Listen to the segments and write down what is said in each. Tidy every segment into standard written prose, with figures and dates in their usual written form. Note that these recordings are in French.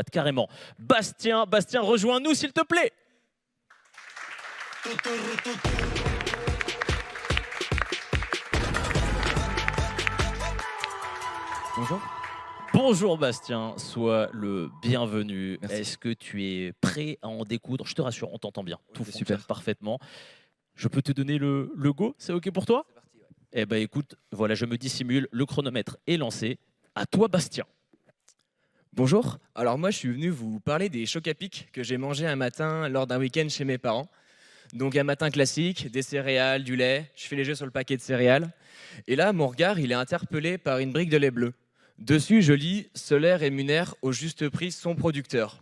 Carrément. Bastien, rejoins-nous s'il te plaît. Bonjour. Bonjour Bastien, sois le bienvenu. Merci. Est-ce que tu es prêt à en découdre? Je te rassure, on t'entend bien. Tout c'est fonctionne super. parfaitement. Je peux te donner le go? C'est OK pour toi? C'est parti, ouais. Eh ben écoute, voilà, je me dissimule, le chronomètre est lancé. À toi Bastien. Bonjour. Alors moi, je suis venu vous parler des chocs à pic que j'ai mangé un matin lors d'un week-end chez mes parents. Donc un matin classique, des céréales, du lait. Je fais les jeux sur le paquet de céréales. Et là, mon regard, il est interpellé par une brique de lait bleu. Dessus, je lis « Ce lait rémunère au juste prix son producteur ».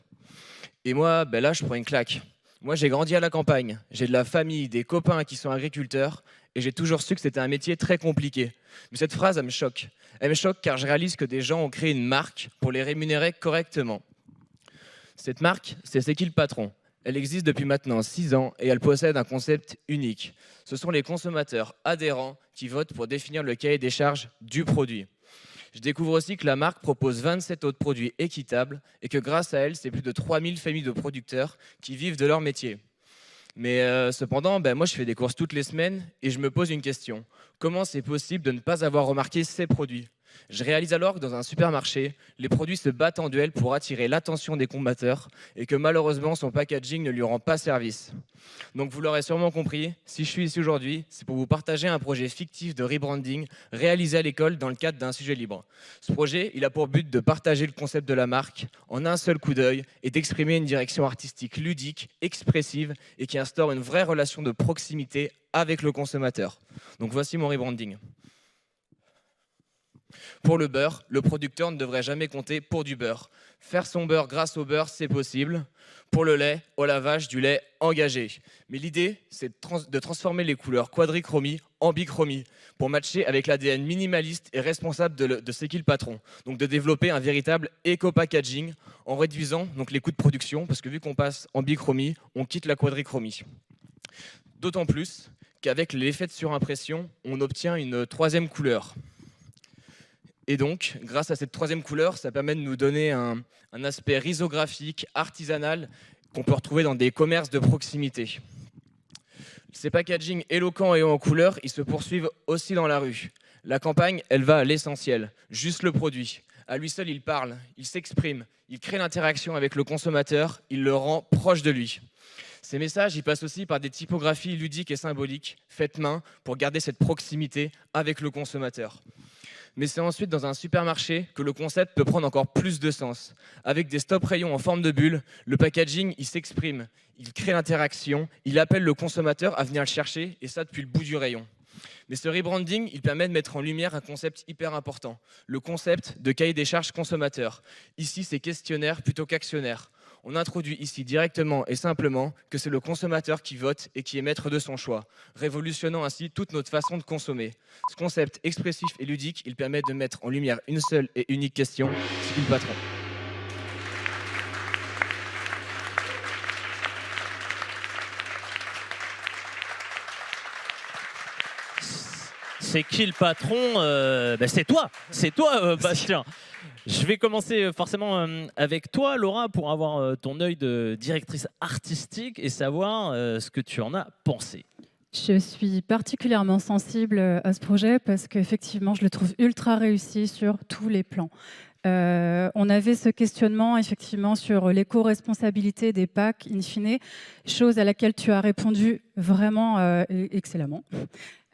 Et moi, là, je prends une claque. Moi, j'ai grandi à la campagne. J'ai de la famille, des copains qui sont agriculteurs. Et j'ai toujours su que c'était un métier très compliqué. Mais cette phrase, elle me choque. Elle me choque car je réalise que des gens ont créé une marque pour les rémunérer correctement. Cette marque, c'est qui le patron? Elle existe depuis maintenant 6 ans et elle possède un concept unique. Ce sont les consommateurs adhérents qui votent pour définir le cahier des charges du produit. Je découvre aussi que la marque propose 27 autres produits équitables et que grâce à elle, c'est plus de 3000 familles de producteurs qui vivent de leur métier. Mais cependant, moi je fais des courses toutes les semaines et je me pose une question. Comment c'est possible de ne pas avoir remarqué ces produits? Je réalise alors que dans un supermarché, les produits se battent en duel pour attirer l'attention des consommateurs et que malheureusement son packaging ne lui rend pas service. Donc vous l'aurez sûrement compris, si je suis ici aujourd'hui, c'est pour vous partager un projet fictif de rebranding réalisé à l'école dans le cadre d'un sujet libre. Ce projet, il a pour but de partager le concept de la marque en un seul coup d'œil et d'exprimer une direction artistique ludique, expressive et qui instaure une vraie relation de proximité avec le consommateur. Donc voici mon rebranding. Pour le beurre, le producteur ne devrait jamais compter pour du beurre. Faire son beurre grâce au beurre, c'est possible. Pour le lait, au lavage, du lait engagé. Mais l'idée, c'est de transformer les couleurs quadrichromie en bichromie pour matcher avec l'ADN minimaliste et responsable de ce qu'est le patron. Donc de développer un véritable éco-packaging en réduisant donc les coûts de production, parce que vu qu'on passe en bichromie, on quitte la quadrichromie. D'autant plus qu'avec l'effet de surimpression, on obtient une troisième couleur. Et donc, grâce à cette troisième couleur, ça permet de nous donner un aspect risographique, artisanal, qu'on peut retrouver dans des commerces de proximité. Ces packagings éloquents et hauts en couleur, ils se poursuivent aussi dans la rue. La campagne, elle va à l'essentiel, juste le produit. À lui seul, il parle, il s'exprime, il crée l'interaction avec le consommateur, il le rend proche de lui. Ces messages, ils passent aussi par des typographies ludiques et symboliques, faites main, pour garder cette proximité avec le consommateur. Mais c'est ensuite dans un supermarché que le concept peut prendre encore plus de sens. Avec des stop rayons en forme de bulle, le packaging, il s'exprime, il crée l'interaction, il appelle le consommateur à venir le chercher, et ça depuis le bout du rayon. Mais ce rebranding, il permet de mettre en lumière un concept hyper important, le concept de cahier des charges consommateur. Ici, c'est questionnaire plutôt qu'actionnaire. On introduit ici directement et simplement que c'est le consommateur qui vote et qui est maître de son choix, révolutionnant ainsi toute notre façon de consommer. Ce concept expressif et ludique, il permet de mettre en lumière une seule et unique question, c'est qui le patron? C'est qui le patron? C'est toi Bastien. Je vais commencer forcément avec toi, Laura, pour avoir ton œil de directrice artistique et savoir ce que tu en as pensé. Je suis particulièrement sensible à ce projet parce qu'effectivement, je le trouve ultra réussi sur tous les plans. On avait ce questionnement effectivement sur l'éco-responsabilité des packs, in fine, chose à laquelle tu as répondu vraiment excellemment.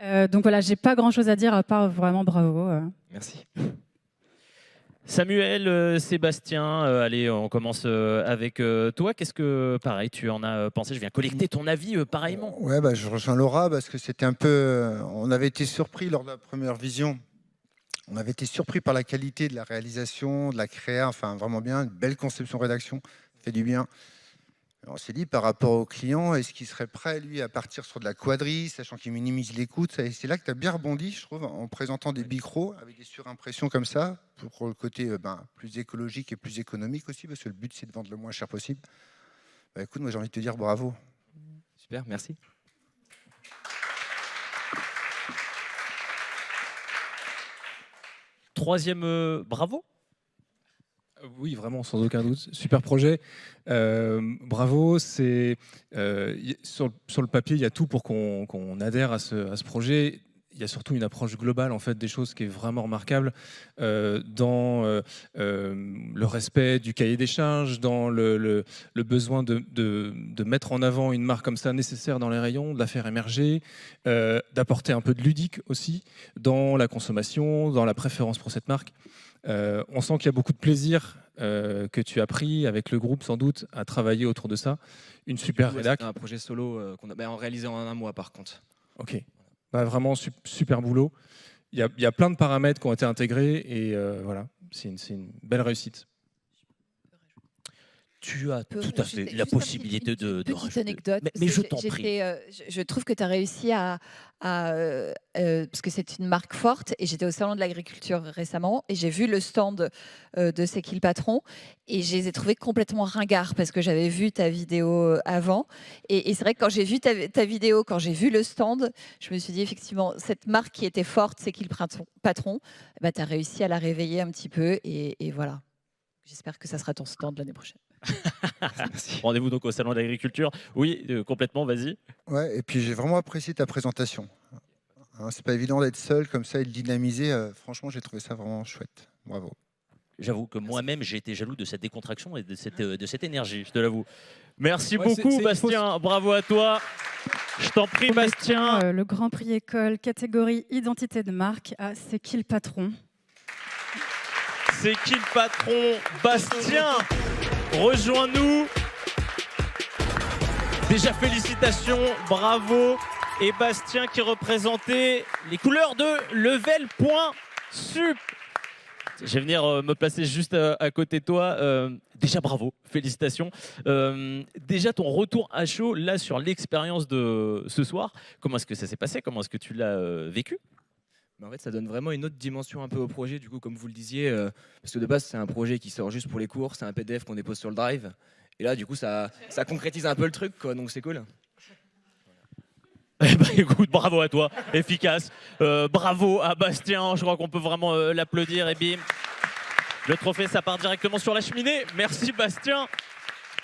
Donc voilà, j'ai pas grand-chose à dire à part vraiment bravo. Merci. Samuel, Sébastien, allez, on commence avec toi. Qu'est-ce que, pareil, tu en as pensé? Je viens collecter ton avis pareillement. Ouais, je rejoins Laura parce que c'était un peu. On avait été surpris lors de la première vision. On avait été surpris par la qualité de la réalisation, de la créa, enfin vraiment bien, une belle conception rédaction, ça fait du bien. On s'est dit par rapport au client, est-ce qu'il serait prêt lui à partir sur de la quadrille, sachant qu'il minimise les coûts? C'est là que tu as bien rebondi, je trouve, en présentant des bicros avec des surimpressions comme ça, pour le côté plus écologique et plus économique aussi, parce que le but c'est de vendre le moins cher possible. Écoute, moi j'ai envie de te dire bravo. Super, merci. Troisième bravo. Oui, vraiment, sans aucun doute. Super projet. Bravo. Sur le papier, il y a tout pour qu'on adhère à ce projet. Il y a surtout une approche globale en fait, des choses qui est vraiment remarquable dans le respect du cahier des charges, dans le besoin de mettre en avant une marque comme ça nécessaire dans les rayons, de la faire émerger, d'apporter un peu de ludique aussi dans la consommation, dans la préférence pour cette marque. On sent qu'il y a beaucoup de plaisir que tu as pris avec le groupe sans doute à travailler autour de ça. Une super rédac. C'est un projet solo qu'on a réalisé en un mois par contre. Ok. Bah, vraiment super boulot. Il y a plein de paramètres qui ont été intégrés et voilà, c'est une belle réussite. Tu as tout à fait la possibilité de petite rajouter. anecdote. Mais je t'en prie. Je trouve que tu as réussi parce que c'est une marque forte, et j'étais au Salon de l'Agriculture récemment, et j'ai vu le stand de C'est qui le patron, et je les ai trouvés complètement ringards, parce que j'avais vu ta vidéo avant. Et c'est vrai que quand j'ai vu ta vidéo, quand j'ai vu le stand, je me suis dit effectivement, cette marque qui était forte, C'est qui le patron, bah, tu as réussi à la réveiller un petit peu, et voilà. J'espère que ça sera ton stand l'année prochaine. Rendez-vous donc au Salon de l'Agriculture. Oui, complètement, vas-y. Ouais, et puis j'ai vraiment apprécié ta présentation. Hein, c'est pas évident d'être seul comme ça et de dynamiser. Franchement, j'ai trouvé ça vraiment chouette. Bravo. J'avoue que moi-même, j'ai été jaloux de cette décontraction et de cette énergie, je te l'avoue. Merci Ouais, beaucoup, c'est- Bastien. Bravo à toi. Je t'en prie, Bastien. Le Grand Prix École, catégorie identité de marque, à C'est qui le patron? C'est qui le patron? Bastien, rejoins-nous. Déjà, félicitations, bravo. Et Bastien qui représentait les couleurs de Level.sup. Je vais venir me placer juste à côté de toi. Déjà, bravo, félicitations. Déjà, ton retour à chaud, là, sur l'expérience de ce soir, comment est-ce que ça s'est passé? Comment est-ce que tu l'as vécu? Mais en fait, ça donne vraiment une autre dimension un peu au projet, du coup, comme vous le disiez, parce que de base, c'est un projet qui sort juste pour les cours, c'est un PDF qu'on dépose sur le Drive, et là, du coup, ça concrétise un peu le truc, quoi, donc c'est cool. Eh ben, écoute, bravo à toi, efficace. Bravo à Bastien, je crois qu'on peut vraiment l'applaudir, et bim. Le trophée, ça part directement sur la cheminée. Merci Bastien.